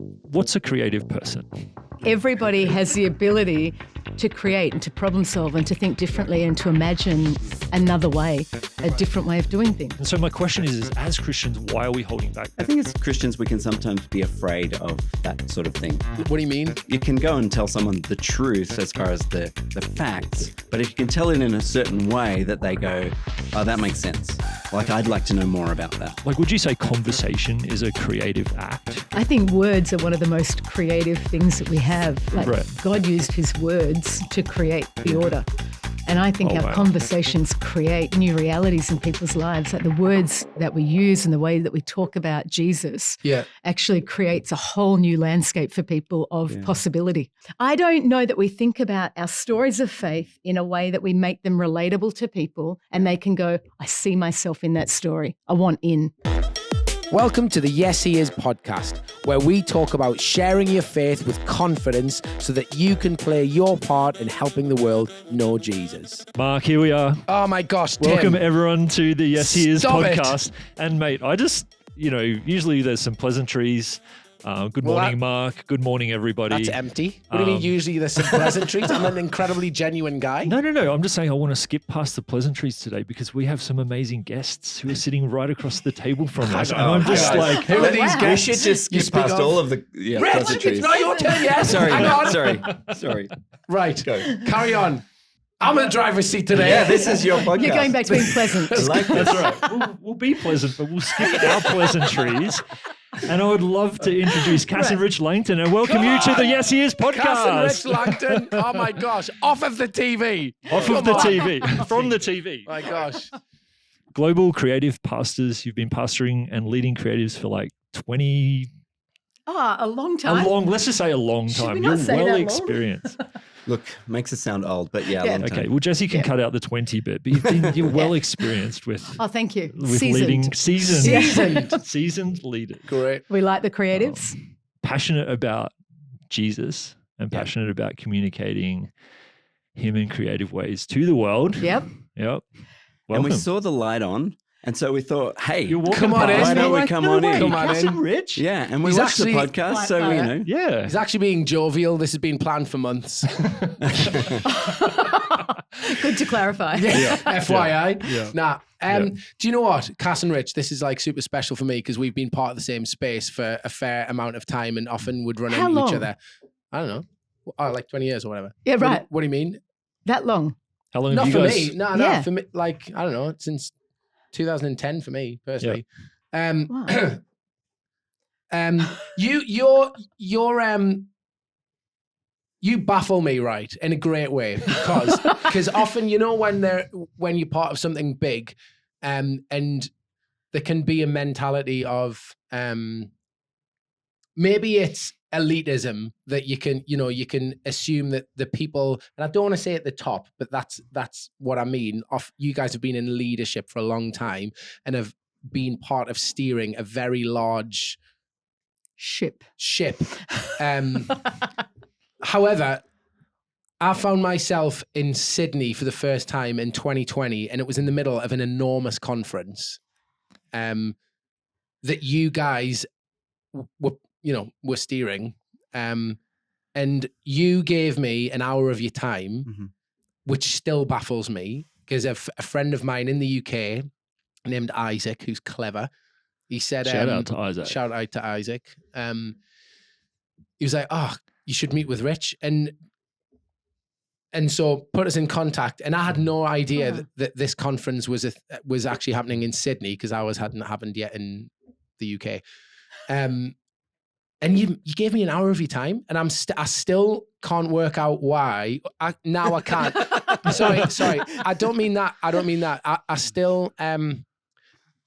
what's a creative person? Everybody has the ability to create and to problem solve and to think differently and to imagine another way, a different way of doing things. And so my question is as Christians, why are we holding back? I think as Christians, we can sometimes be afraid of that sort of thing. What do you mean? You can go and tell someone the truth as far as the facts, but if you can tell it in a certain way that they go, oh, that makes sense. Like, I'd like to know more about that. Like, would you say conversation is a creative act? I think words are one of the most creative things that we have. Like Right. God used his words to create the order. And I think our conversations create new realities in people's lives. Like the words that we use and the way that we talk about Jesus actually creates a whole new landscape for people of possibility. I don't know that we think about our stories of faith in a way that we make them relatable to people and they can go, I see myself in that story. I want in. Welcome to the yesHeis podcast, where we talk about sharing your faith with confidence so that you can play your part in helping the world know Jesus. Mark, here we are. Oh my gosh, Tim. Welcome everyone to the yesHeis Stop it. podcast. And mate, I just, usually there's some pleasantries. Good morning, Mark. Good morning, everybody. That's empty. What do you mean usually there's some pleasantries? I'm an incredibly genuine guy. No. I'm just saying I want to skip past the pleasantries today because we have some amazing guests who are sitting right across the table from us. And I'm just like, who are these guests? We should just skip past all of the Rich, pleasantries. it's not your turn yet. Sorry. Right, Go. carry on. I'm in the driver's seat today. Yeah, this is your podcast. You're going back to being pleasant. I like this. that's right. We'll be pleasant, but we'll skip our pleasantries. And I would love to introduce Cass and Rich Langton and welcome you to the yesHeis podcast. Cass and Rich Langton. Oh my gosh. Off of the TV. Off of the TV. From the TV. My gosh. Global creative pastors. You've been pastoring and leading creatives for like 20... A long time. Let's just say a long time. we You're not say that well long? experienced. Look, makes it sound old, but long time. Okay, well, Jesse can cut out the 20 bit, but you're well experienced with Thank you. leading Seasoned. seasoned leaders. Great. We like the creatives. Passionate about Jesus and passionate about communicating him in creative ways to the world. Yep. Welcome. And we saw the light on, and so we thought, hey, You're walking Come on in. past, why don't we're we like, come no on way, in? Come on Cass in. and Rich? Yeah, and we He's watched the actually podcast, so Yeah. He's actually being jovial. This has been planned for months. Good to clarify. FYI. Yeah. Nah. Do you know what? Cass and Rich, this is like super special for me because we've been part of the same space for a fair amount of time and often would run How into long? each other. I don't know. Like 20 years or whatever. Yeah, right. What do you mean? That long. How long Not have you for guys... me. No, Yeah. for me. Like, I don't know. Since 2010 for me, personally. Wow. You baffle me, right, in a great way because often, when you're part of something big, and there can be a mentality of maybe it's elitism that you can assume that the people, and I don't want to say at the top, but that's what I mean. You guys have been in leadership for a long time and have been part of steering a very large Ship. However, I found myself in Sydney for the first time in 2020, and it was in the middle of an enormous conference that you guys were steering. And you gave me an hour of your time, which still baffles me because a friend of mine in the UK named Isaac, who's clever, he said, Shout out to Isaac. Shout out to Isaac. He was like, oh, you should meet with Rich. And so put us in contact. And I had no idea that this conference was actually happening in Sydney because ours hadn't happened yet in the UK. And you gave me an hour of your time, and I still can't work out why. I can't. Sorry. I don't mean that. I still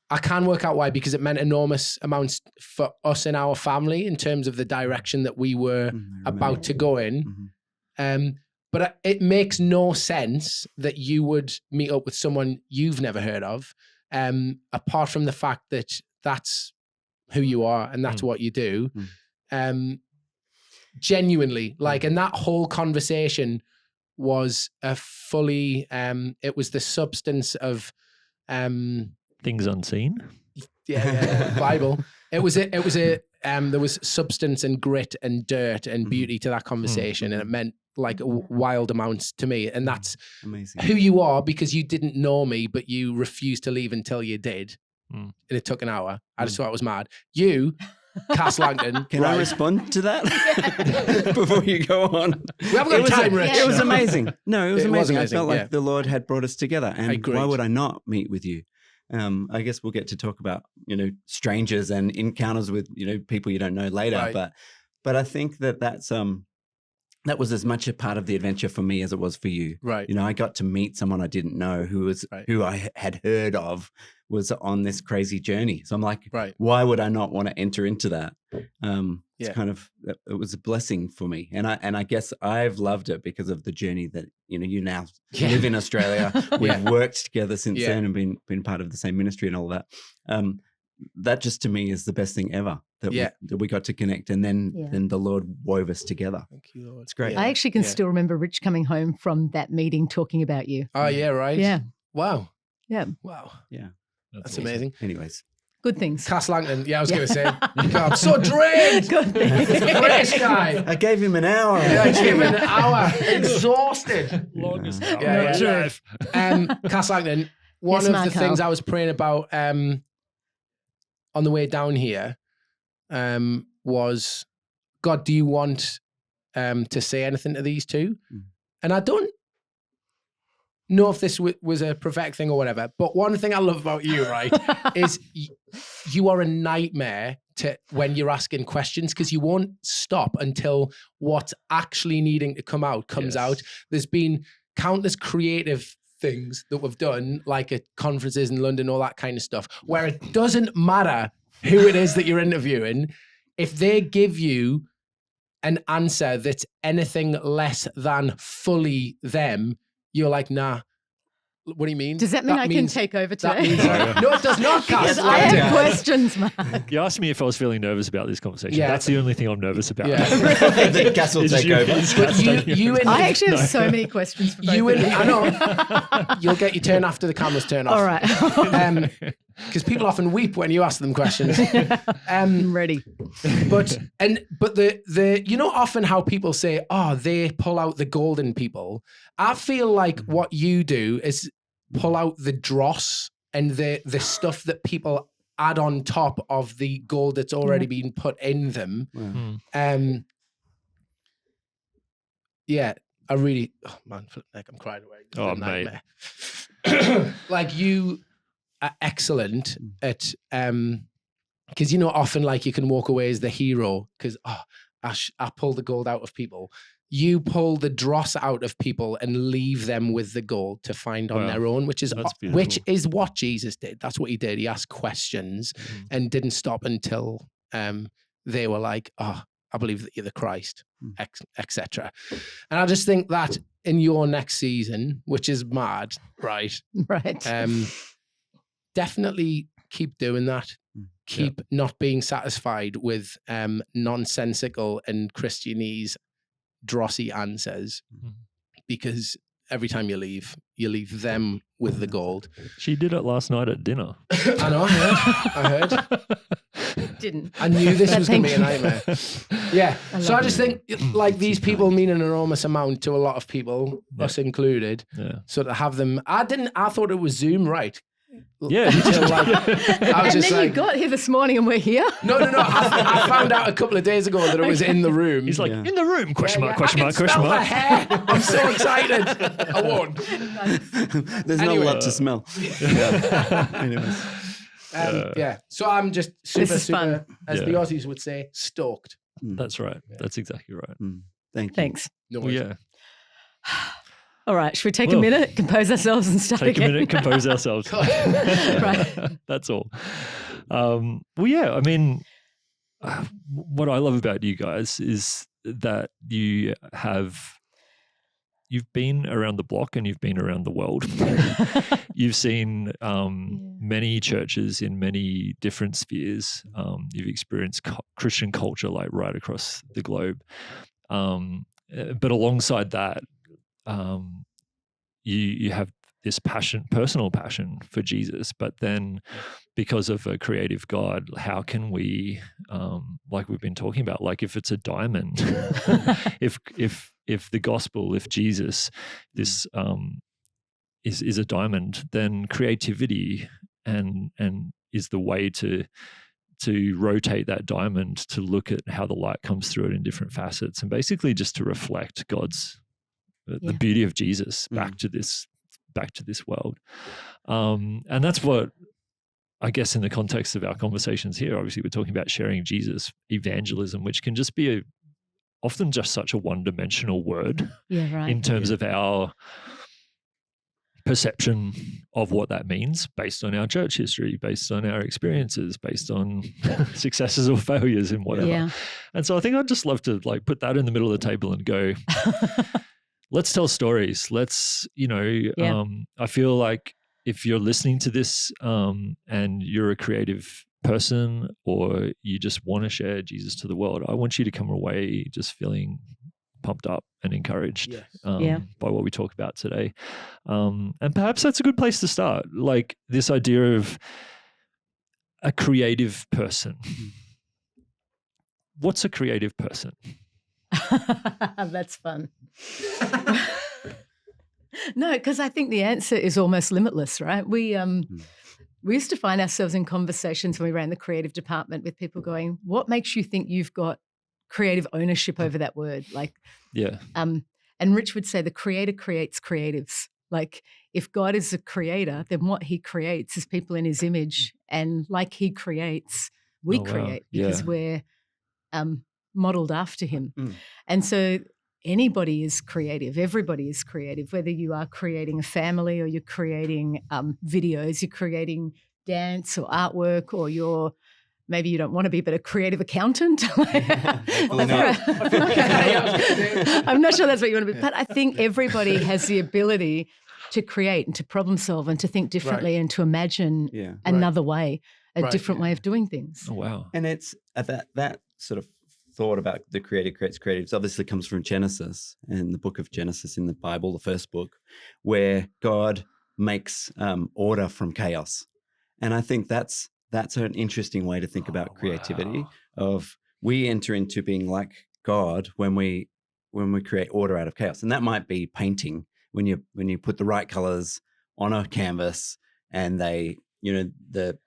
I can work out why, because it meant enormous amounts for us and our family in terms of the direction that we were about to go in. But it makes no sense that you would meet up with someone you've never heard of, apart from the fact that that's who you are and that's what you do. Genuinely, and that whole conversation was it was the substance of Things unseen. Bible. It was a there was substance and grit and dirt and beauty to that conversation, and it meant like wild amounts to me. And that's amazing. Who you are, because you didn't know me, but you refused to leave until you did. And it took an hour. I just thought it was mad. You, Cass Langton. Can I respond to that before you go on? We haven't got time, Rich. It was amazing. No, it was amazing. I amazing, felt like the Lord had brought us together. And Agreed. why would I not meet with you? I guess we'll get to talk about, strangers and encounters with, people you don't know later. Right. But I think that's that was as much a part of the adventure for me as it was for you. Right. I got to meet someone I didn't know who I had heard of was on this crazy journey. So I'm like, why would I not want to enter into that? It's kind of, it was a blessing for me. And I guess I've loved it because of the journey that, you now live in Australia. We've worked together since then and been part of the same ministry and all that. That just to me is the best thing ever that we got to connect, and then the Lord wove us together. Thank you, Lord. It's great. I actually can still remember Rich coming home from that meeting talking about you. Oh yeah, right. Yeah. Wow. Yeah. Wow. Yeah. That's awesome. amazing. Anyways. Good things. Cass Langton. Yeah, I was going to say. I'm so drained. Good things. He's a fresh guy. I gave him an hour. Yeah, I gave him an hour. Exhausted. Longest hour. Yeah. Cass Langton, one of the things I was praying about on the way down here was, God, do you want to say anything to these two? And I don't know if this was a prophetic thing or whatever, but one thing I love about you, right, is you are a nightmare when you're asking questions, because you won't stop until what's actually needing to come out comes out. There's been countless creative things that we've done, like at conferences in London, all that kind of stuff, where it doesn't matter who it is that you're interviewing. If they give you an answer that's anything less than fully them, you're like, nah. What do you mean? Does that mean I can take over today? No, it does not, Cass. Because I have questions, Mark. You asked me if I was feeling nervous about this conversation. That's the only thing I'm nervous about. That Cass will take over. But I actually have so many questions for both of you. I know. You'll get your turn after the cameras turn off. All right. Because people often weep when you ask them questions. I'm ready. But the often how people say, oh, they pull out the gold in people. I feel like what you do is pull out the dross and the stuff that people add on top of the gold that's already been put in them. I really, like I'm crying away. Oh, mate. Like you are excellent at, because often like you can walk away as the hero because I pull the gold out of people. You pull the dross out of people and leave them with the gold to find on their own, which is what Jesus did. That's what he did. He asked questions and didn't stop until they were like, oh, I believe that you're the Christ, etc. And I just think that in your next season, which is mad, right? Right. Definitely keep doing that. Keep not being satisfied with nonsensical and Christianese drossy answers, because every time you leave them with the gold. She did it last night at dinner. I know, I heard. Didn't. I knew this was going to be a nightmare. Yeah. So I just think like these people mean an enormous amount to a lot of people, us included. Yeah. So to have them, I thought it was Zoom, right? Yeah. I was just then you got here this morning and we're here. No. I found out a couple of days ago that it was in the room. He's like, in the room, question mark. My hair. I'm so excited. I won't. There's not a lot to smell. Anyways. So I'm just super, as the Aussies would say, stoked. That's right. That's exactly right. Thank you. Thanks. No worries. All right, should we take a minute, compose ourselves and start again? Take a minute, compose ourselves. Right. That's all. I mean, what I love about you guys is that you've been around the block and you've been around the world. You've seen many churches in many different spheres. You've experienced Christian culture like right across the globe. But alongside that, you have this personal passion for Jesus, but then because of a creative God, how can we, like we've been talking about, like if it's a diamond, if the gospel, if Jesus, this is a diamond, then creativity and is the way to rotate that diamond, to look at how the light comes through it in different facets, and basically just to reflect God's the beauty of Jesus back to this world. And that's what, I guess, in the context of our conversations here, obviously we're talking about sharing Jesus, evangelism, which can just be often just such a one-dimensional word in terms of our perception of what that means based on our church history, based on our experiences, based on successes or failures and whatever. Yeah. And so I think I'd just love to like put that in the middle of the table and go, let's tell stories. Let's, I feel like if you're listening to this and you're a creative person or you just want to share Jesus to the world, I want you to come away just feeling pumped up and encouraged by what we talk about today. And perhaps that's a good place to start. Like this idea of a creative person. What's a creative person? That's fun. No, because I think the answer is almost limitless, right? We used to find ourselves in conversations when we ran the creative department with people going, what makes you think you've got creative ownership over that word? Like, and Rich would say the creator creates creatives. Like if God is a creator, then what he creates is people in his image. And like he creates, we create because we're modeled after him. And so anybody is creative. Everybody is creative, whether you are creating a family or you're creating videos, you're creating dance or artwork, or you're maybe you don't want to be, but a creative accountant. I'm not sure that's what you want to be, but I think everybody has the ability to create and to problem solve and to think differently and to imagine another way, a different way of doing things. Oh, wow. And it's that sort of thought about the creator creates creatives obviously comes from Genesis, and the book of Genesis in the Bible, the first book, where God makes order from chaos. And I think that's an interesting way to think about creativity. Of we enter into being like God when we create order out of chaos, and that might be painting when you put the right colors on a canvas, and they the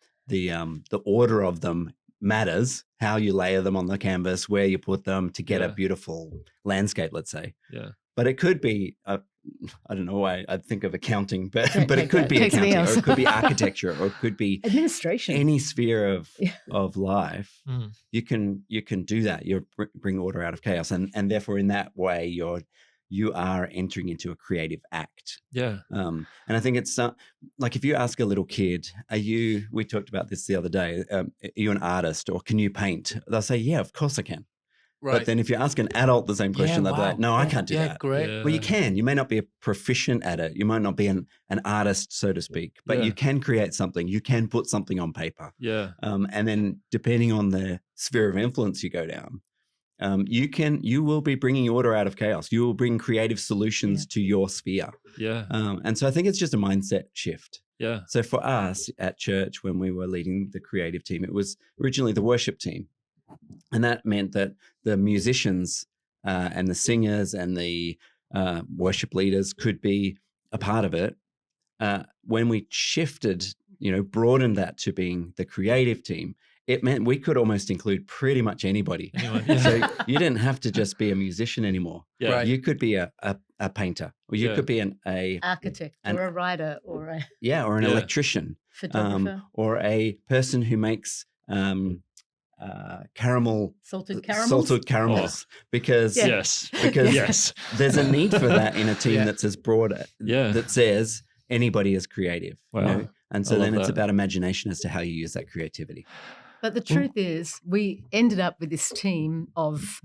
order of them matters, how you layer them on the canvas, where you put them to get a beautiful landscape, let's say. Yeah. But it could be I don't know why I'd think of accounting, but it could be accounting, or it could be architecture, or it could be administration. Any sphere of life, you can do that. You bring order out of chaos, and therefore in that way you are entering into a creative act. Yeah. And I think it's like if you ask a little kid, we talked about this the other day, are you an artist or can you paint? They'll say, yeah, of course I can. Right. But then if you ask an adult the same question, they'll be like, no, I can't do that. Great. Yeah. Well, you can. You may not be a proficient at it. You might not be an artist, so to speak, but you can create something. You can put something on paper. Yeah. And then depending on the sphere of influence you go down, you will be bringing order out of chaos. You will bring creative solutions to your sphere. Yeah. And so I think it's just a mindset shift. Yeah. So for us at church, when we were leading the creative team, it was originally the worship team. And that meant that the musicians and the singers and the worship leaders could be a part of it. When we shifted, broadened that to being the creative team, it meant we could almost include pretty much anybody. So you didn't have to just be a musician anymore. Yeah. Right. You could be a painter, or you could be an architect, or a writer, or an electrician, photographer, or a person who makes salted caramels, because there's a need for that in a team that's as broad that says anybody is creative. Wow. And so then it's about imagination as to how you use that creativity. But the truth is, we ended up with this team of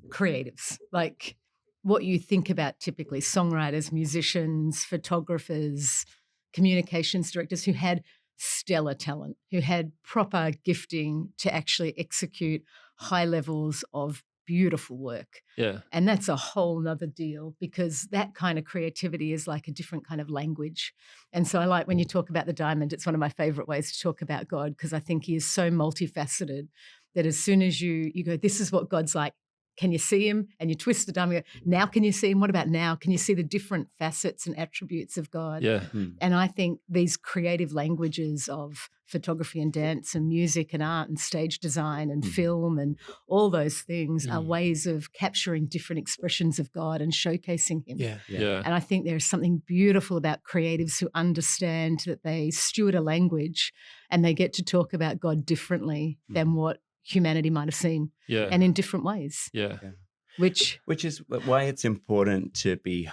creatives, like what you think about typically: songwriters, musicians, photographers, communications directors who had stellar talent, who had proper gifting to actually execute high levels of beautiful work. Yeah. And that's a whole nother deal, because that kind of creativity is like a different kind of language. And so I like when you talk about the diamond, it's one of my favorite ways to talk about God, because I think he is so multifaceted that as soon as you go, this is what God's like, can you see him? And you twist the diamond, you go, now can you see him? What about now? Can you see the different facets and attributes of God? Yeah. And I think these creative languages of photography and dance and music and art and stage design and film and all those things are ways of capturing different expressions of God and showcasing him. Yeah. And I think there's something beautiful about creatives who understand that they steward a language and they get to talk about God differently than what humanity might have seen, and in different ways. Which is why it's important to be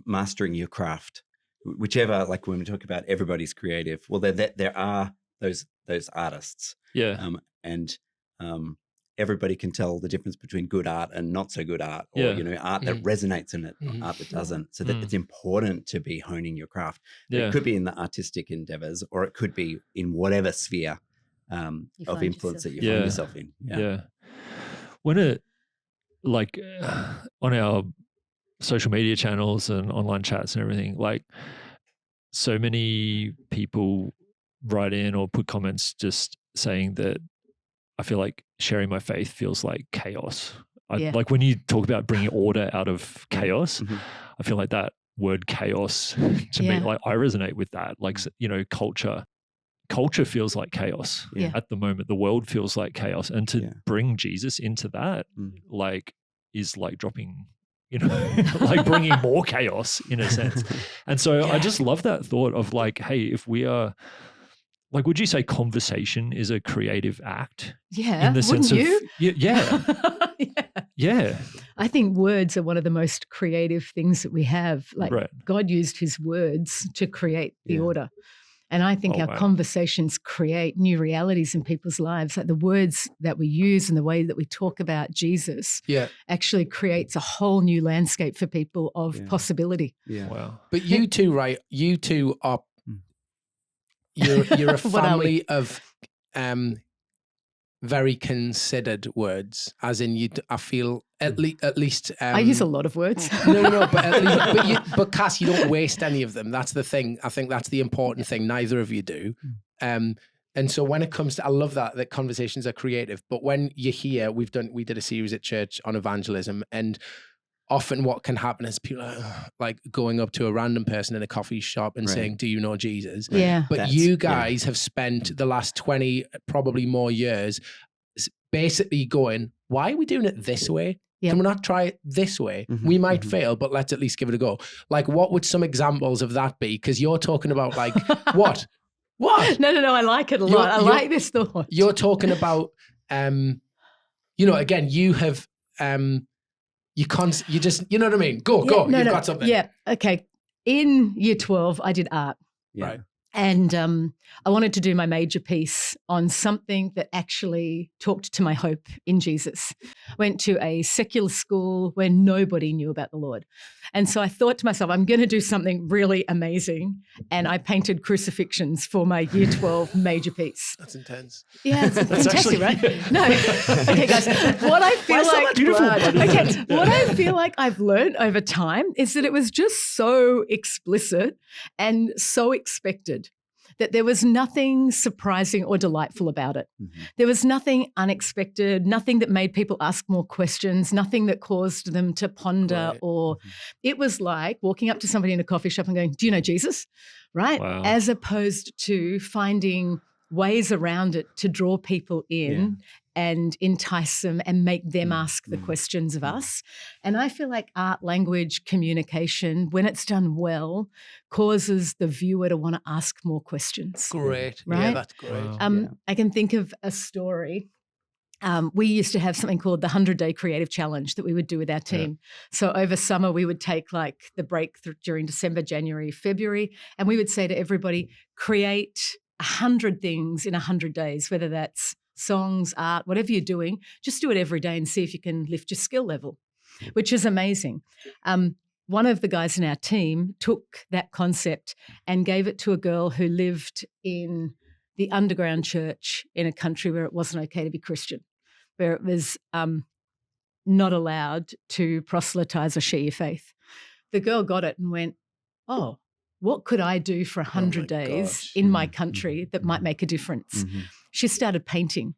mastering your craft, whichever. Like when we talk about everybody's creative, well, there are those artists, and everybody can tell the difference between good art and not so good art, or art that resonates and art that doesn't. So that it's important to be honing your craft. It could be in the artistic endeavors, or it could be in whatever sphere of influence that you find yourself in. When it, like on our social media channels and online chats and everything, like so many people write in or put comments just saying that I feel like sharing my faith feels like chaos. Like when you talk about bringing order out of chaos, I feel like that word chaos to me, like I resonate with that. Like, culture feels like chaos at the moment. The world feels like chaos, and to bring Jesus into that, like, is like dropping, like bringing more chaos in a sense. And so I just love that thought of like, hey, if we are, like, would you say conversation is a creative act? Yeah, in the sense wouldn't of you? Yeah. I think words are one of the most creative things that we have. Like God used his words to create the order. And I think our conversations create new realities in people's lives. Like the words that we use and the way that we talk about Jesus actually creates a whole new landscape for people of possibility. Wow. But you two, right? You two are, you're a family of very considered words, as in I feel at least I use a lot of words. No, but at least, but Cass, you don't waste any of them. That's the thing. I think that's the important thing. Neither of you do. And so when it comes to, I love that conversations are creative. But when you hear, we did a series at church on evangelism, and often what can happen is people are like going up to a random person in a coffee shop and saying, do you know Jesus? Yeah. But you guys have spent the last 20, probably more years basically going, why are we doing it this way? Can we not try it this way? We might fail, but let's at least give it a go. Like, what would some examples of that be? Because you're talking about like, what? No, I like it a lot. I like this thought. You're talking about, again, you have, you just, you know what I mean? Go. You've got something. Yeah. Okay. In year 12, I did art. Right. And I wanted to do my major piece on something that actually talked to my hope in Jesus. Went to a secular school where nobody knew about the Lord. And so I thought to myself, I'm going to do something really amazing. And I painted crucifixions for my year 12 major piece. That's intense. Yeah, it's fantastic, right? No. Okay, guys. What I feel what I feel like I've learned over time is that it was just so explicit and so expected that there was nothing surprising or delightful about it. There was nothing unexpected, nothing that made people ask more questions, nothing that caused them to ponder or it was like walking up to somebody in a coffee shop and going, do you know Jesus? Right? Wow. As opposed to finding ways around it to draw people in and entice them and make them ask the questions of us. And I feel like art, language, communication, when it's done well, causes the viewer to want to ask more questions. Great. Right? Yeah, that's great. Wow. I can think of a story. We used to have something called the 100-Day Creative Challenge that we would do with our team. So over summer, we would take like the break during December, January, February, and we would say to everybody, create 100 things in 100 days, whether that's songs, art, whatever you're doing, just do it every day and see if you can lift your skill level, which is amazing. One of the guys in our team took that concept and gave it to a girl who lived in the underground church in a country where it wasn't okay to be Christian, where it was not allowed to proselytize or share your faith. The girl got it and went, oh, what could I do for 100 days in my country that might make a difference? She started painting.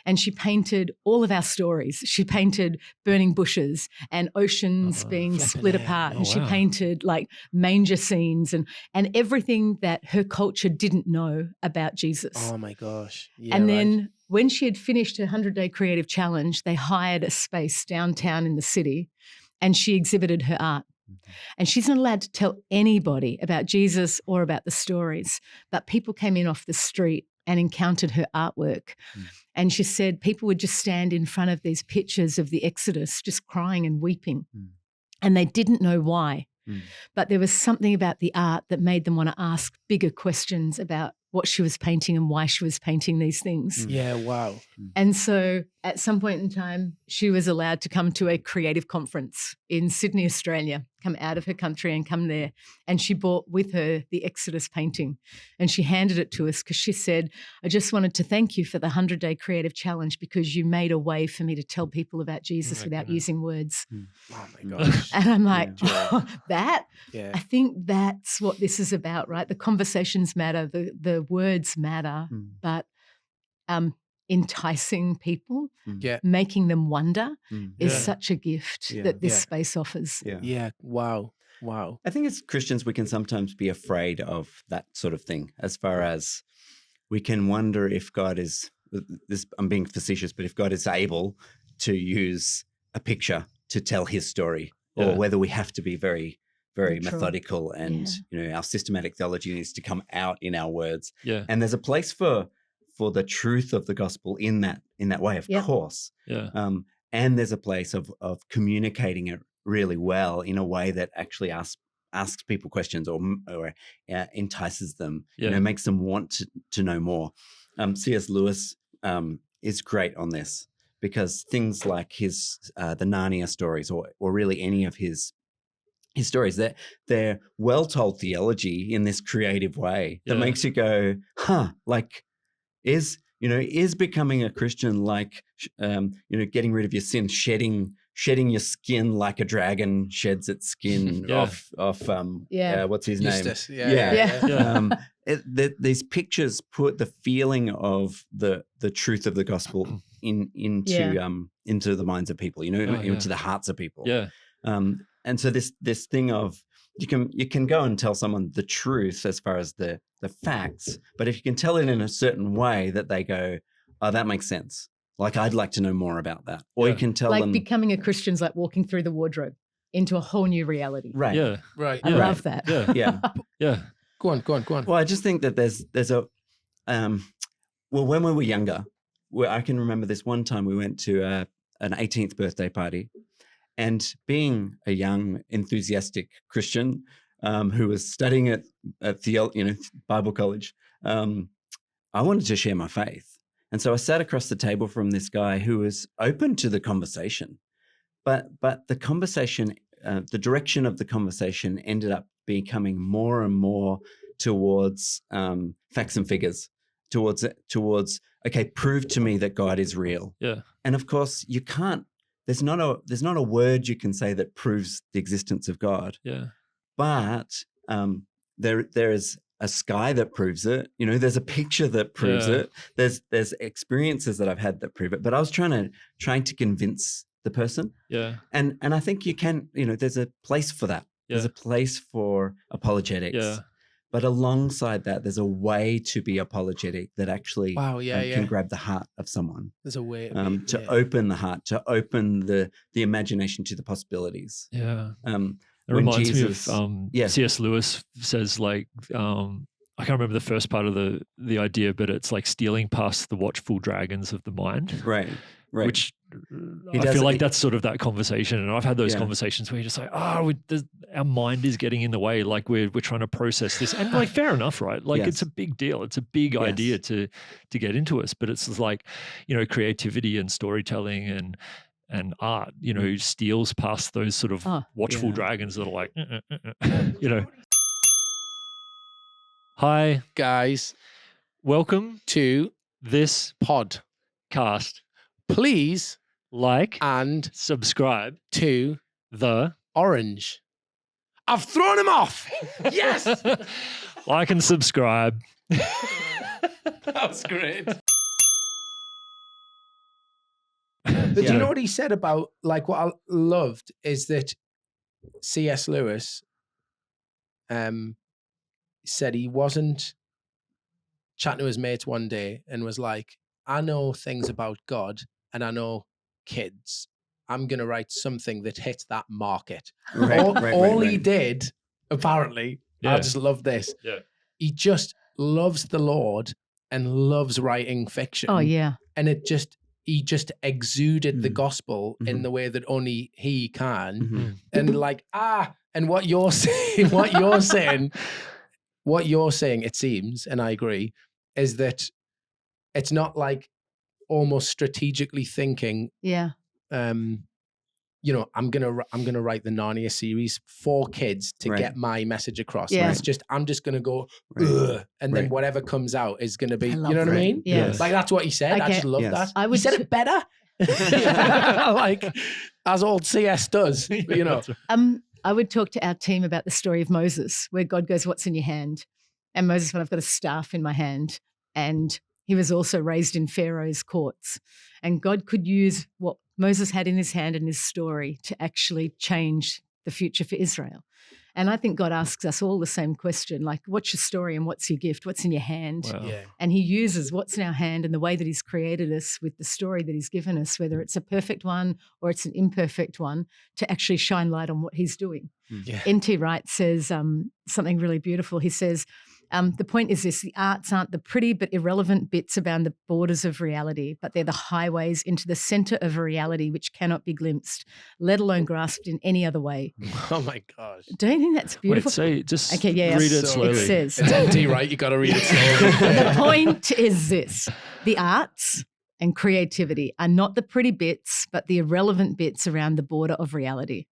And she painted all of our stories. She painted burning bushes and oceans being split apart. And she painted like manger scenes and everything that her culture didn't know about Jesus. Oh my gosh. Yeah, and then when she had finished her 100-day creative challenge, they hired a space downtown in the city and she exhibited her art. And she's not allowed to tell anybody about Jesus or about the stories, but people came in off the street and encountered her artwork. And she said people would just stand in front of these pictures of the Exodus, just crying and weeping. And they didn't know why. But there was something about the art that made them want to ask bigger questions about what she was painting and why she was painting these things. Yeah, wow. And so at some point in time, she was allowed to come to a creative conference in Sydney, Australia, come out of her country and come there. And she brought with her the Exodus painting and she handed it to us because she said, I just wanted to thank you for the 100-day creative challenge because you made a way for me to tell people about Jesus without using words. Oh my gosh. And I'm like, that? Yeah. I think that's what this is about, right? The conversations matter, the words matter, but enticing people, making them wonder is such a gift that this space offers. Yeah. Wow. I think as Christians, we can sometimes be afraid of that sort of thing, as far as we can wonder if God is, I'm being facetious, but if God is able to use a picture to tell his story, or whether we have to be very, very methodical and, our systematic theology needs to come out in our words. Yeah. And there's a place for the truth of the gospel in that way, of course. Yeah. And there's a place of communicating it really well in a way that actually asks people questions or entices them, makes them want to know more. C.S. Lewis is great on this because things like his the Narnia stories or really any of his stories, they're well-told theology in this creative way that makes you go, like, is becoming a Christian like, getting rid of your sin, shedding your skin like a dragon sheds its skin off what's his Eustace. name? These pictures put the feeling of the truth of the gospel into the minds of people, into the hearts of people. Yeah. And so this thing of you can go and tell someone the truth as far as the facts, but if you can tell it in a certain way that they go, oh, that makes sense. Like, I'd like to know more about that. Or you can tell them. Like becoming a Christian's like walking through the wardrobe into a whole new reality. Right. Yeah. Right. I love that. Yeah. Yeah. Yeah. Go on. Well, I just think that there's a, when we were younger, I can remember this one time we went to an 18th birthday party. And being a young, enthusiastic Christian who was studying at Bible college, I wanted to share my faith. And so I sat across the table from this guy who was open to the conversation. But the conversation, the direction of the conversation ended up becoming more and more towards facts and figures, towards, okay, prove to me that God is real. Yeah. And of course, you can't. There's not a word you can say that proves the existence of God. Yeah. But there is a sky that proves it. There's a picture that proves it. There's experiences that I've had that prove it. But I was trying to convince the person. Yeah. And I think you can. There's a place for that. Yeah. There's a place for apologetics. Yeah. But alongside that, there's a way to be apologetic that actually can grab the heart of someone. There's a way to open the heart, to open the imagination to the possibilities. Yeah. It reminds me of C.S. Lewis says, like, I can't remember the first part of the idea, but it's like stealing past the watchful dragons of the mind. Right. Which I feel like that's sort of that conversation. And I've had those conversations where you're just like, our mind is getting in the way. Like we're trying to process this. And like, fair enough, right? Like it's a big deal. It's a big idea to get into us. But it's like, creativity and storytelling and art, steals past those sort of watchful dragons that are like, Hi, guys. Welcome to this podcast. Please like, and subscribe to the Orange. I've thrown him off. Yes. like and subscribe. That was great. But do you know what he said about, like, what I loved is that C.S. Lewis said he wasn't chatting to his mates one day and was like, I know things about God and I know kids. I'm going to write something that hits that market. All he did, apparently, I just love this. Yeah. He just loves the Lord and loves writing fiction. Oh, yeah. And he just exuded the gospel in the way that only he can. And like, and what you're saying, it seems, and I agree, is that it's not like almost strategically thinking, you know, I'm gonna write the Narnia series for kids to get my message across. Yeah. It's just, I'm just gonna go, and then whatever comes out is gonna be, you know what I mean? Yes. Like that's what he said. I just love that. He said it better. Like as old CS does, you know. I would talk to our team about the story of Moses, where God goes, "What's in your hand?" And Moses went, "I've got a staff in my hand." And he was also raised in Pharaoh's courts. And God could use what Moses had in his hand and his story to actually change the future for Israel. And I think God asks us all the same question, like, what's your story and what's your gift? What's in your hand? Wow. Yeah. And he uses what's in our hand and the way that he's created us with the story that he's given us, whether it's a perfect one or it's an imperfect one, to actually shine light on what he's doing. Yeah. N.T. Wright says something really beautiful. He says, the point is this: the arts aren't the pretty but irrelevant bits around the borders of reality, but they're the highways into the center of a reality which cannot be glimpsed, let alone grasped in any other way. Oh my gosh. Don't you think that's beautiful? Wait, read it slowly. It says, it's empty, right? You got to read it slowly. the point is this: the arts and creativity are not the pretty bits, but the irrelevant bits around the border of reality.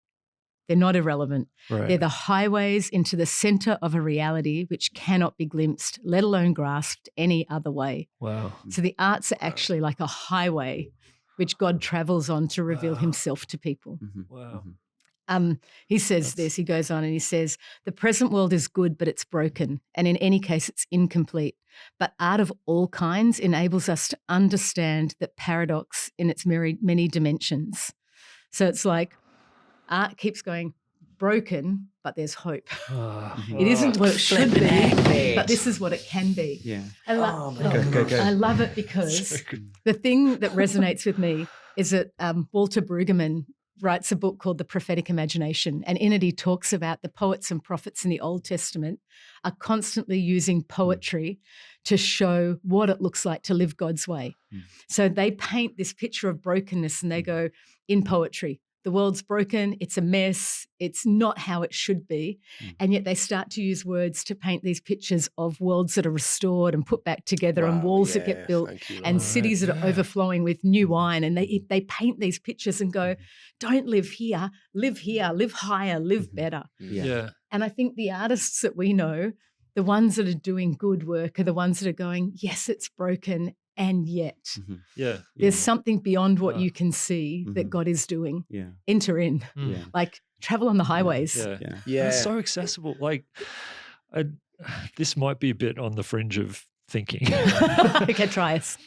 They're not irrelevant. Right. They're the highways into the center of a reality which cannot be glimpsed, let alone grasped any other way. Wow. So the arts are actually like a highway which God travels on to reveal himself to people. Wow. He says this, he goes on and he says, the present world is good, but it's broken. And in any case, it's incomplete. But art of all kinds enables us to understand that paradox in its many dimensions. So it's like, art keeps going broken, but there's hope. It isn't what it should be, but this is what it can be. Yeah. I love it because the thing that resonates with me is that Walter Brueggemann writes a book called The Prophetic Imagination, and in it he talks about the poets and prophets in the Old Testament are constantly using poetry to show what it looks like to live God's way. So they paint this picture of brokenness and they go, in poetry, the world's broken, it's a mess, it's not how it should be. And yet they start to use words to paint these pictures of worlds that are restored and put back together and walls that get built and cities that are overflowing with new wine. And they paint these pictures and go, don't live here, live higher, live better. Yeah. And I think the artists that we know, the ones that are doing good work are the ones that are going, yes, it's broken, and yet there's something beyond what you can see that God is doing. Enter in, like travel on the highways. It's so accessible. Like this might be a bit on the fringe of thinking. Okay, try us.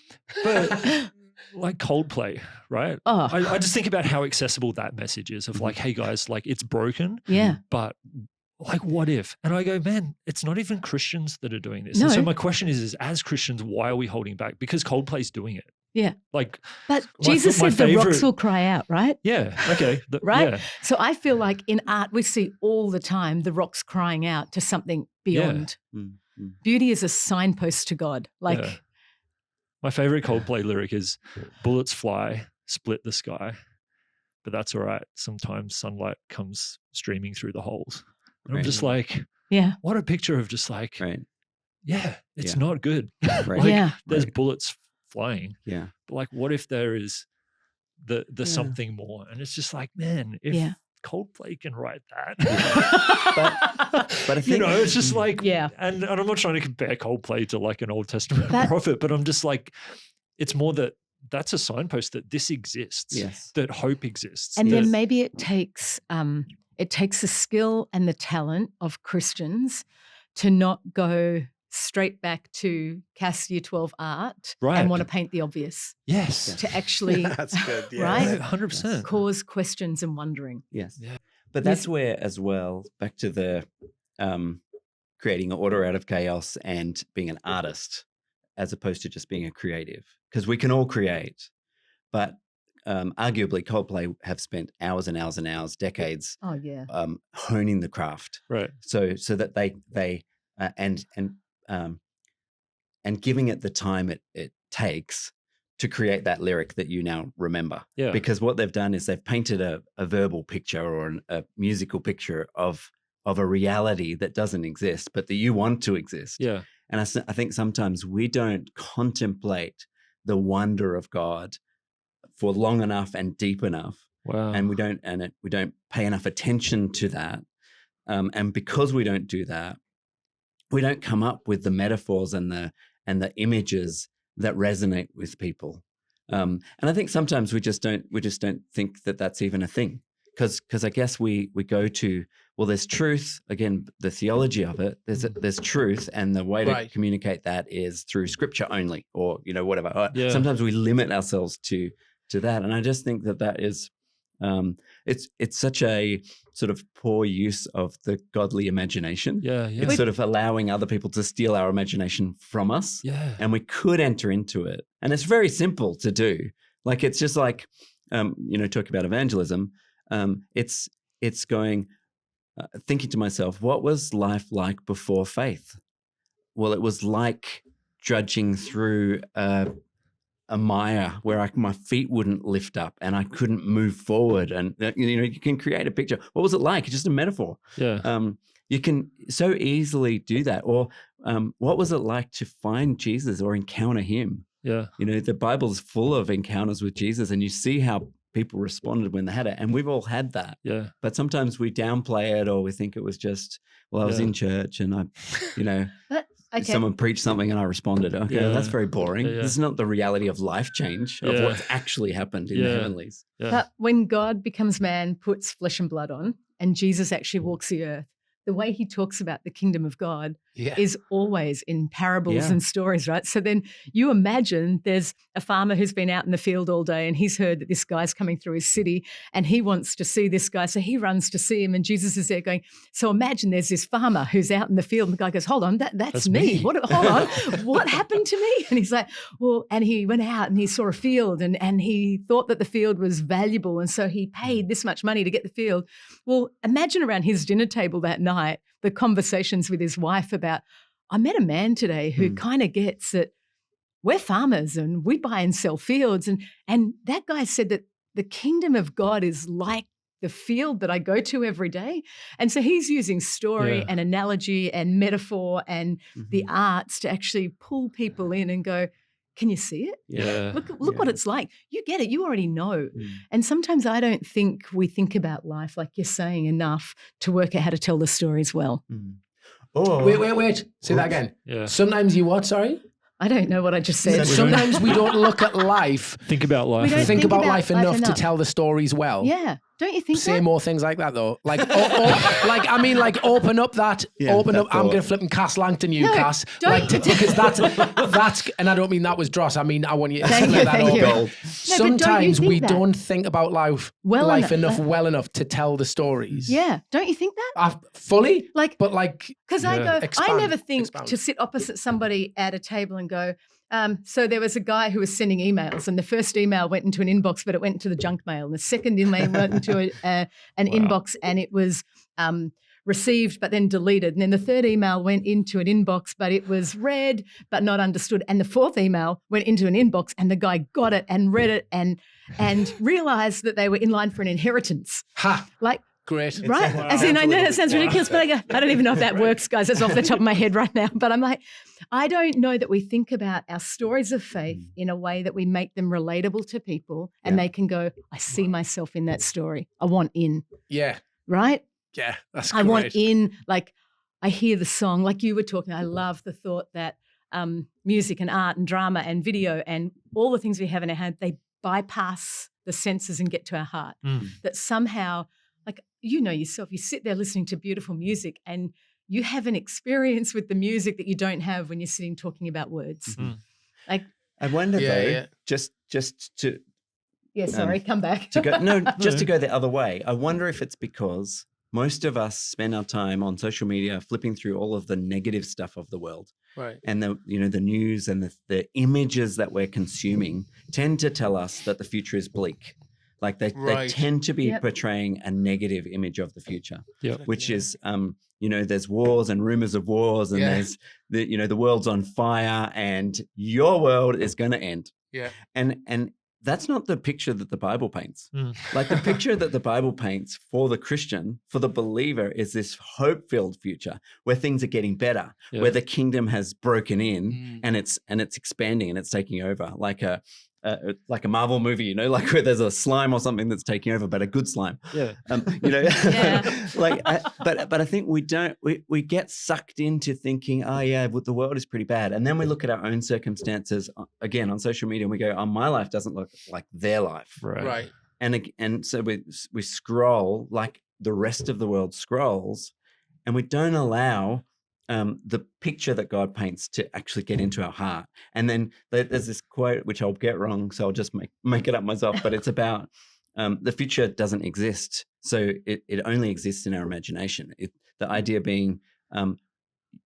But like Coldplay, right? I just think about how accessible that message is of like, hey guys, like it's broken, but like what if? And I go, man, it's not even Christians that are doing this. No. And so my question is as Christians, why are we holding back? Because Coldplay's doing it. Yeah. Like, but Jesus said the rocks will cry out, right? Yeah. Okay. Right? Yeah. So I feel like in art, we see all the time the rocks crying out to something beyond. Beauty is a signpost to God. Like my favorite Coldplay lyric is bullets fly, split the sky, but that's all right. Sometimes sunlight comes streaming through the holes. And I'm just like, what a picture of just like, it's not good. There's bullets flying. Yeah. But like, what if there is the something more? And it's just like, man, if Coldplay can write that. but I think, it's just like, and I'm not trying to compare Coldplay to like an Old Testament prophet, but I'm just like, it's more that that's a signpost that this exists, that hope exists. And then maybe it takes the skill and the talent of Christians to not go straight back to Cass Year 12 art and want to paint the obvious. Yes. To actually, that's good. Yeah. Right? 100%. Cause questions and wondering. Yes. Yeah. But that's where, as well, back to the creating order out of chaos and being an artist as opposed to just being a creative. Because we can all create, but arguably Coldplay have spent hours and hours and hours, decades, honing the craft. Right. So that they and giving it the time it takes to create that lyric that you now remember. Yeah. Because what they've done is they've painted a verbal picture or a musical picture of a reality that doesn't exist, but that you want to exist. Yeah. And I think sometimes we don't contemplate the wonder of God for long enough and deep enough. Wow. And we don't pay enough attention to that. And because we don't do that, we don't come up with the metaphors and the images that resonate with people. And I think sometimes we just don't think that that's even a thing. Because I guess we go to, well, there's truth, again, the theology of it, there's truth, and the way to communicate that is through scripture only, or, whatever. Yeah. Sometimes we limit ourselves to that. And I just think that is, it's such a sort of poor use of the godly imagination. Yeah. It's sort of allowing other people to steal our imagination from us. Yeah. And we could enter into it. And it's very simple to do. Like, it's just like, talk about evangelism. It's going, thinking to myself, what was life like before faith? Well, it was like drudging through a mire where my feet wouldn't lift up and I couldn't move forward. And you can create a picture. What was it like? It's just a metaphor. Yeah. You can so easily do that. Or what was it like to find Jesus or encounter him? Yeah. The Bible is full of encounters with Jesus, and you see how people responded when they had it. And we've all had that. Yeah. But sometimes we downplay it, or we think it was just, well, I was in church and someone preached something and I responded. Okay, that's very boring. This is not the reality of life change, of what's actually happened in the heavenlies. Yeah. But when God becomes man, puts flesh and blood on, and Jesus actually walks the earth, the way he talks about the kingdom of God is always in parables and stories, right? So then you imagine there's a farmer who's been out in the field all day and he's heard that this guy's coming through his city and he wants to see this guy. So he runs to see him, and Jesus is there going, so imagine there's this farmer who's out in the field, and the guy goes, hold on, that's me. Hold on, what happened to me? And he's like, well, and he went out and he saw a field and he thought that the field was valuable, and so he paid this much money to get the field. Well, imagine around his dinner table that night, the conversations with his wife about, I met a man today who kind of gets that we're farmers and we buy and sell fields. And that guy said that the kingdom of God is like the field that I go to every day. And so he's using story and analogy and metaphor and the arts to actually pull people in and go, can you see it? Yeah. Look what it's like. You get it. You already know. And sometimes I don't think we think about life, like you're saying, enough to work out how to tell the stories well. Oh. Wait. Say that again. Yeah. Sometimes you what, sorry? I don't know what I just said. Sometimes we don't look at life. Think about life. We don't think about life enough to tell the stories well. Yeah. Don't you think Say more things like that, though. Like, open up that, I'm going to flip and Cass Langton you, Cass. Because that's, and I don't mean that was dross. I mean, I want you to split that up. Sometimes we don't think about life well enough to tell the stories. Yeah. Don't you think that? Fully? Because I never think to sit opposite somebody at a table and go, so there was a guy who was sending emails, and the first email went into an inbox, but it went into the junk mail. And the second email went into an inbox, and it was received but then deleted. And then the third email went into an inbox, but it was read but not understood. And the fourth email went into an inbox, and the guy got it and read it and realized that they were in line for an inheritance. Great. Right? As in, I know that sounds ridiculous, but I don't even know if that works, guys. That's off the top of my head right now. But I'm like, I don't know that we think about our stories of faith in a way that we make them relatable to people and they can go, I see myself in that story. I want in. Yeah. Right? Yeah, that's great. I want in, like, I hear the song, like you were talking. I love the thought that music and art and drama and video and all the things we have in our hand, they bypass the senses and get to our heart. That somehow, like, you know yourself, you sit there listening to beautiful music and you have an experience with the music that you don't have when you're sitting talking about words. Like, I wonder though, just to come back. to go the other way. I wonder if it's because most of us spend our time on social media flipping through all of the negative stuff of the world. Right. And the news and the images that we're consuming tend to tell us that the future is bleak. Like they tend to be portraying a negative image of the future, which is, there's wars and rumors of wars, and there's the world's on fire and your world is going to end. Yeah. And that's not the picture that the Bible paints. Like the picture that the Bible paints for the Christian, for the believer, is this hope-filled future where things are getting better, where the kingdom has broken in and it's expanding and it's taking over, like a Marvel movie, like where there's a slime or something that's taking over, but a good slime. Yeah. But I think we get sucked into thinking, the world is pretty bad. And then we look at our own circumstances again on social media and we go, my life doesn't look like their life. Right. And so we scroll like the rest of the world scrolls, and we don't allow the picture that God paints to actually get into our heart. And then there's this quote, which I'll get wrong, so I'll just make it up myself, but it's about the future doesn't exist. So it only exists in our imagination. The idea being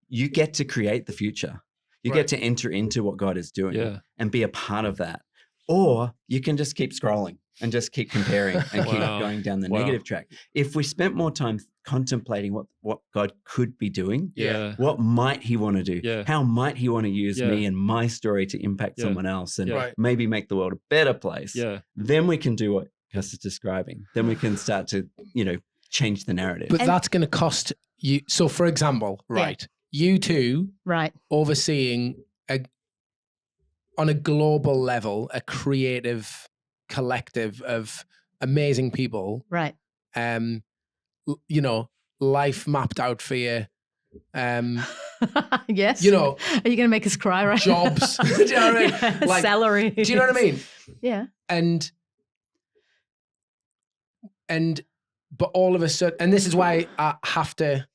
you get to create the future. You get to enter into what God is doing and be a part of that. Or you can just keep scrolling and just keep comparing and keep going down the negative track. If we spent more time contemplating what God could be doing, what might he want to do? How might he want to use me and my story to impact someone else and maybe make the world a better place? Then we can do what Cass is describing. Then we can start to, change the narrative. But that's going to cost you. So for example, you two overseeing on a global level, a creative collective of amazing people. Right. Life mapped out for you. Yes. Are you going to make us cry right jobs. Do you know what I mean? Salary. Do you know what I mean? Yeah. But all of a sudden, and this is why I have to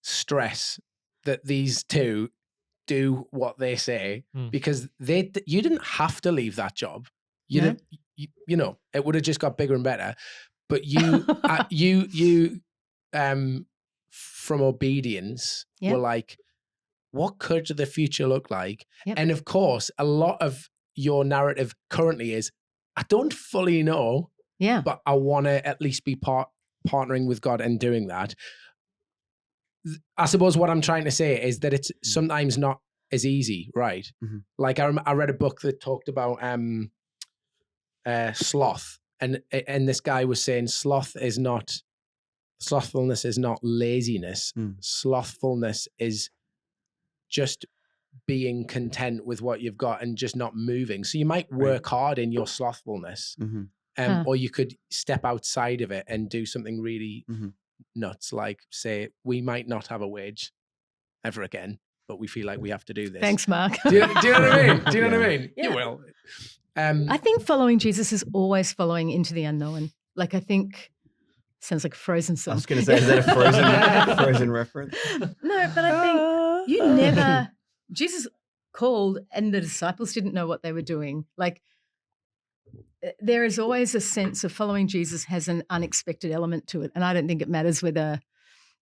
stress that these two do what they say, because you didn't have to leave that job. You didn't, it would have just got bigger and better. But you, from obedience, were like, what could the future look like? Yep. And of course, a lot of your narrative currently is, I don't fully know, but I want to at least be partnering with God and doing that. I suppose what I'm trying to say is that it's sometimes not as easy, right? Mm-hmm. Like I read a book that talked about sloth, and this guy was saying slothfulness is not laziness. Slothfulness is just being content with what you've got and just not moving. So you might work hard in your slothfulness, or you could step outside of it and do something really nuts, like say we might not have a wage ever again, but we feel like we have to do this. Thanks, Mark. Do you know what I mean? Do you know what I mean? Yeah. You will. I think following Jesus is always following into the unknown. Like I think, sounds like a Frozen song. I was going to say, is that a Frozen reference? No, but I think Jesus called and the disciples didn't know what they were doing. Like there is always a sense of following Jesus has an unexpected element to it. And I don't think it matters whether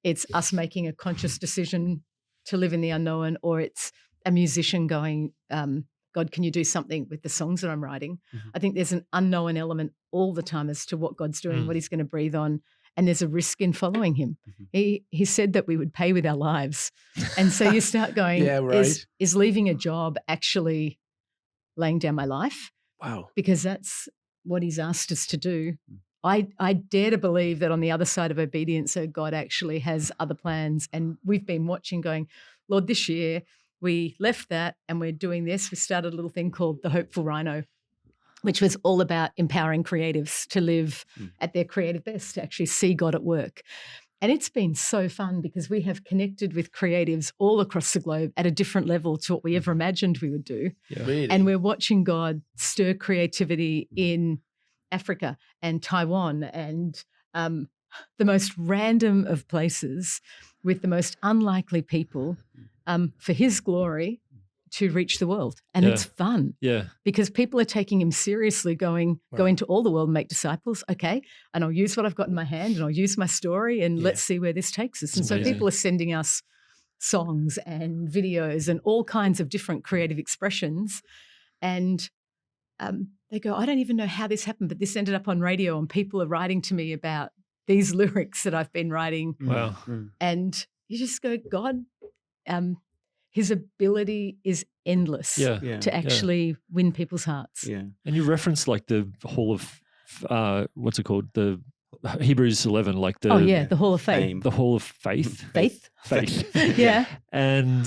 it's us making a conscious decision to live in the unknown or it's a musician going, God, can you do something with the songs that I'm writing? I think there's an unknown element all the time as to what God's doing, what he's going to breathe on. And there's a risk in following him. He said that we would pay with our lives. And so you start going, is leaving a job actually laying down my life? Wow. Because that's what he's asked us to do. I dare to believe that on the other side of obedience, so God actually has other plans. And we've been watching going, Lord, this year we left that and we're doing this. We started a little thing called the Hopeful Rhino, which was all about empowering creatives to live at their creative best, to actually see God at work. And it's been so fun because we have connected with creatives all across the globe at a different level to what we ever imagined we would do. Yeah. Really? And we're watching God stir creativity in Africa and Taiwan and the most random of places with the most unlikely people for his glory to reach the world. And it's fun. Yeah. Because people are taking him seriously, go into all the world and make disciples. Okay. And I'll use what I've got in my hand and I'll use my story and let's see where this takes us. And so people are sending us songs and videos and all kinds of different creative expressions. And they go, I don't even know how this happened, but this ended up on radio and people are writing to me about these lyrics that I've been writing. Wow. And you just go, God, his ability is endless to actually win people's hearts. Yeah. And you referenced like the Hall of, what's it called? The Hebrews 11, like the the Hall of Faith. The Hall of Faith. Faith. Yeah. And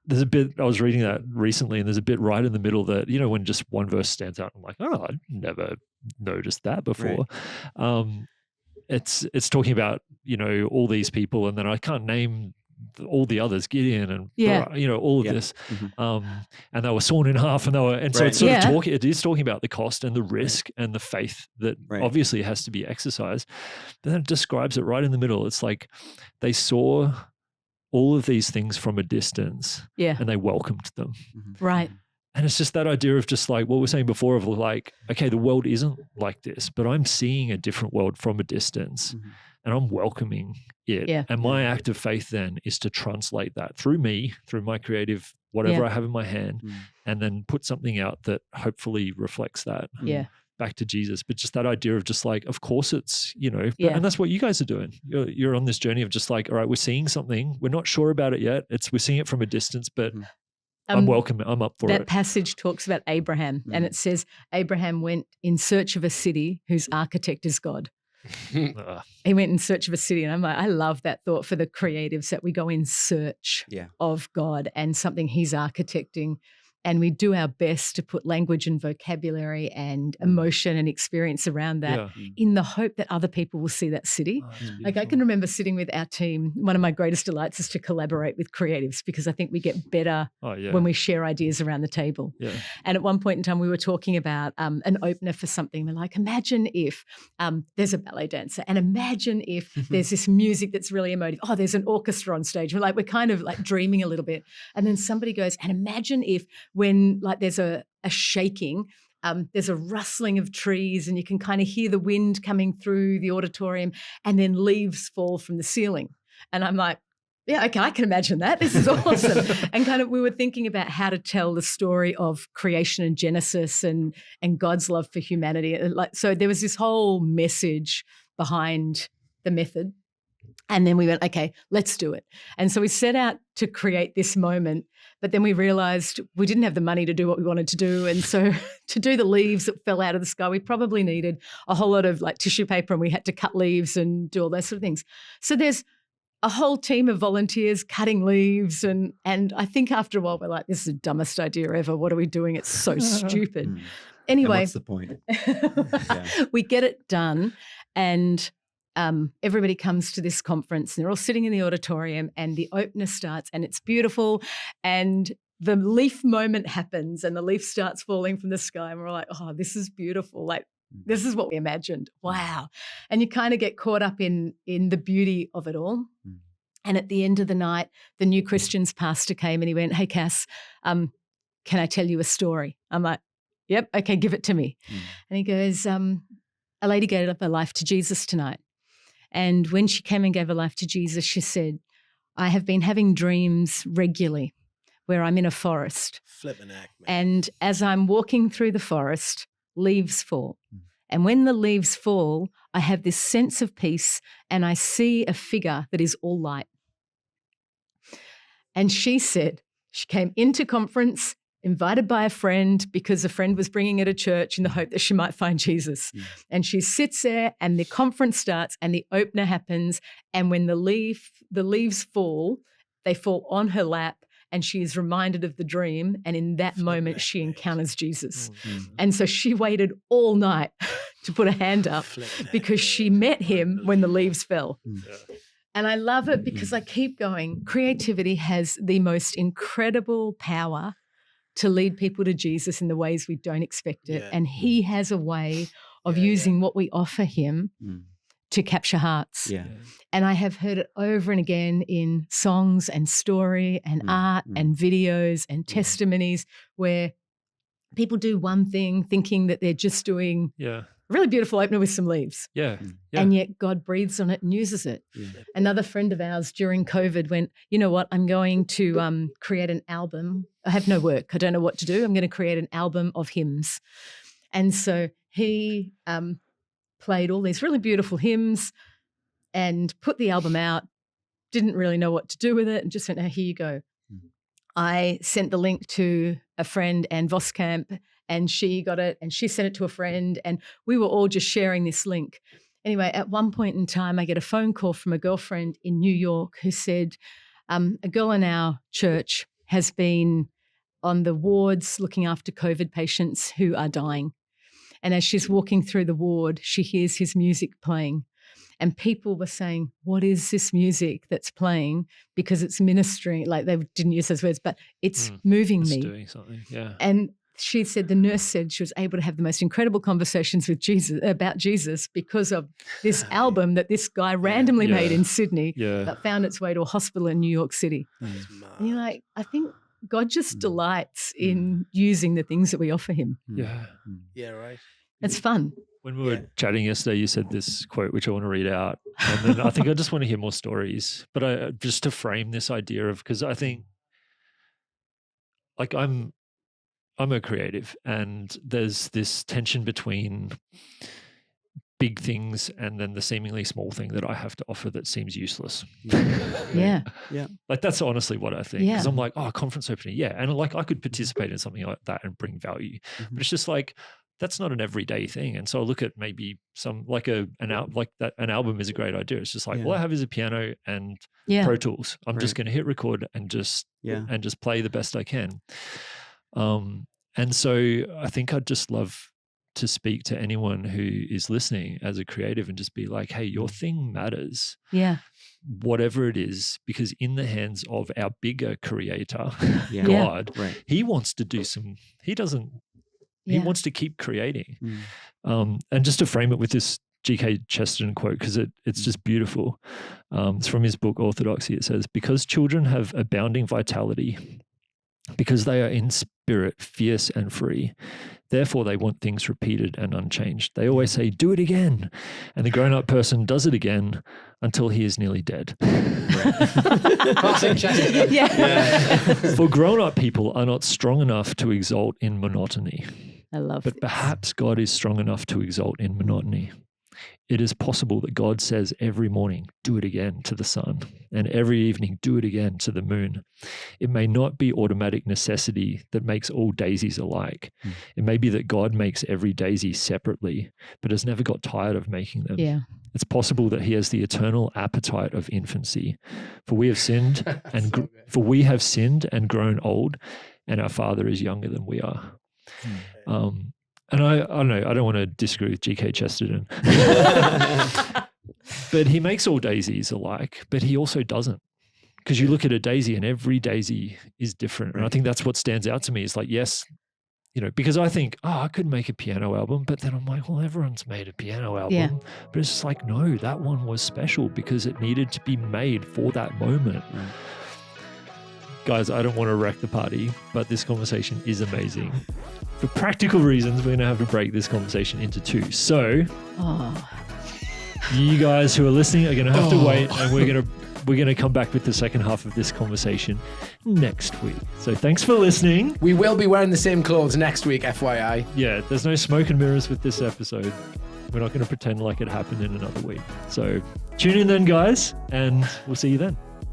there's a bit, I was reading that recently, and there's a bit right in the middle that, you know, when just one verse stands out, I'm like, oh, I never noticed that before. Right. It's talking about, you know, all these people, and then I can't name all the others, Gideon and you know, all of this, and they were sawn in half, and so it's sort of it is talking about the cost and the risk and the faith that obviously has to be exercised. But then it describes it right in the middle. It's like they saw all of these things from a distance, and they welcomed them, right? And it's just that idea of just like what we were saying before of like, okay, the world isn't like this, but I'm seeing a different world from a distance. And I'm welcoming it. Yeah. And my act of faith then is to translate that through me, through my creative, whatever I have in my hand, and then put something out that hopefully reflects that back to Jesus. But just that idea of just like, of course it's, you know, and that's what you guys are doing. You're on this journey of just like, all right, we're seeing something. We're not sure about it yet. We're seeing it from a distance, but I'm welcome. I'm up for it. That passage talks about Abraham, and it says Abraham went in search of a city whose architect is God. He went in search of a city, and I'm like, I love that thought for the creatives, that we go in search of God and something he's architecting, and we do our best to put language and vocabulary and emotion and experience around that in the hope that other people will see that city. Like I can remember sitting with our team. One of my greatest delights is to collaborate with creatives, because I think we get better when we share ideas around the table. And at one point in time, we were talking about an opener for something. We're like, imagine if there's a ballet dancer, and imagine if there's this music that's really emotive. Oh, there's an orchestra on stage. We're kind of like dreaming a little bit. And then somebody goes, and imagine if when like there's a shaking, there's a rustling of trees, and you can kind of hear the wind coming through the auditorium, and then leaves fall from the ceiling. And I'm like, yeah, okay, I can imagine that. This is awesome. And kind of we were thinking about how to tell the story of creation and Genesis and God's love for humanity. Like, so there was this whole message behind the method. And then we went, okay, let's do it. And so we set out to create this moment, but then we realized we didn't have the money to do what we wanted to do. And so to do the leaves that fell out of the sky, we probably needed a whole lot of like tissue paper, and we had to cut leaves and do all those sort of things. So there's a whole team of volunteers cutting leaves. And I think after a while, we're like, this is the dumbest idea ever. What are we doing? It's so stupid. Anyway. And what's the point? We get it done, and everybody comes to this conference, and they're all sitting in the auditorium, and the opener starts, and it's beautiful, and the leaf moment happens, and the leaf starts falling from the sky, and we're like, oh, this is beautiful. Like, this is what we imagined. Wow. And you kind of get caught up in the beauty of it all. And at the end of the night, the New Christians pastor came, and he went, hey, Cass, can I tell you a story? I'm like, yep, okay, give it to me. And he goes, a lady gave up her life to Jesus tonight. And when she came and gave her life to Jesus, she said, I have been having dreams regularly where I'm in a forest. Flipping act, man. And as I'm walking through the forest, leaves fall. And when the leaves fall, I have this sense of peace, and I see a figure that is all light. And she said she came into conference invited by a friend because a friend was bringing her to church in the hope that she might find Jesus. And she sits there, and the conference starts, and the opener happens. And when the leaves fall, they fall on her lap, and she is reminded of the dream. And in that moment, she encounters Jesus. And so she waited all night to put a hand up because she met him when the leaves fell. Yeah. And I love it because I keep going. Creativity has the most incredible power to lead people to Jesus in the ways we don't expect it. And he has a way of using what we offer him to capture hearts. Yeah. And I have heard it over and again in songs and story and art and videos and testimonies where people do one thing thinking that they're just doing a really beautiful opener with some leaves. Yeah. And yet God breathes on it and uses it. Yeah. Another friend of ours during COVID went, you know what, I'm going to create an album. I have no work. I don't know what to do. I'm going to create an album of hymns. And so he played all these really beautiful hymns and put the album out, didn't really know what to do with it and just went, oh, here you go. I sent the link to a friend, Ann Voskamp, and she got it and she sent it to a friend and we were all just sharing this link. Anyway, at one point in time, I get a phone call from a girlfriend in New York who said, a girl in our church has been on the wards looking after COVID patients who are dying. And as she's walking through the ward, she hears his music playing. And people were saying, what is this music that's playing? Because it's ministering, like they didn't use those words, but it's moving me. Doing something, yeah. And she said, the nurse said she was able to have the most incredible conversations with Jesus about Jesus because of this album that this guy randomly made in Sydney that found its way to a hospital in New York City. And you're like, I think God just delights in using the things that we offer him. Yeah. Yeah, right. It's fun. When we were chatting yesterday, you said this quote, which I want to read out. And then I think I just want to hear more stories. But just to frame this idea of, because I think like I'm a creative and there's this tension between big things and then the seemingly small thing that I have to offer that seems useless. Yeah. Like that's honestly what I think. Because I'm like, oh, conference opening. Yeah. And like I could participate in something like that and bring value. But it's just like, that's not an everyday thing. And so I look at maybe some like an album is a great idea. It's just like, all I have is a piano and Pro Tools. I'm just going to hit record and just play the best I can. And so I think I'd just love to speak to anyone who is listening as a creative and just be like, hey, your thing matters. Yeah. Whatever it is, because in the hands of our bigger creator, God, he wants to do he wants to keep creating. And just to frame it with this G.K. Chesterton quote, because it's just beautiful. It's from his book, Orthodoxy. It says, because children have abounding vitality, because they are in spirit fierce and free, therefore they want things repeated and unchanged. They always say, do it again. And the grown-up person does it again until he is nearly dead. For grown-up people are not strong enough to exult in monotony. I love But perhaps God is strong enough to exult in monotony. It is possible that God says every morning, do it again to the sun, and every evening, do it again to the moon. It may not be automatic necessity that makes all daisies alike. It may be that God makes every daisy separately, but has never got tired of making them. Yeah. It's possible that he has the eternal appetite of infancy. For we have sinned and grown old, and our Father is younger than we are. And I don't know, I don't want to disagree with G.K. Chesterton. But he makes all daisies alike, but he also doesn't. Because you look at a daisy and every daisy is different. And I think that's what stands out to me is like, yes, because I think, I could make a piano album, but then I'm like, well, everyone's made a piano album. Yeah. But it's just like, no, that one was special because it needed to be made for that moment. Right. Guys, I don't want to wreck the party, but this conversation is amazing. For practical reasons, we're going to have to break this conversation into two. So, you guys who are listening are going to have to wait, and we're going to come back with the second half of this conversation next week. So, thanks for listening. We will be wearing the same clothes next week, FYI. Yeah, there's no smoke and mirrors with this episode. We're not going to pretend like it happened in another week. So, tune in then, guys, and we'll see you then.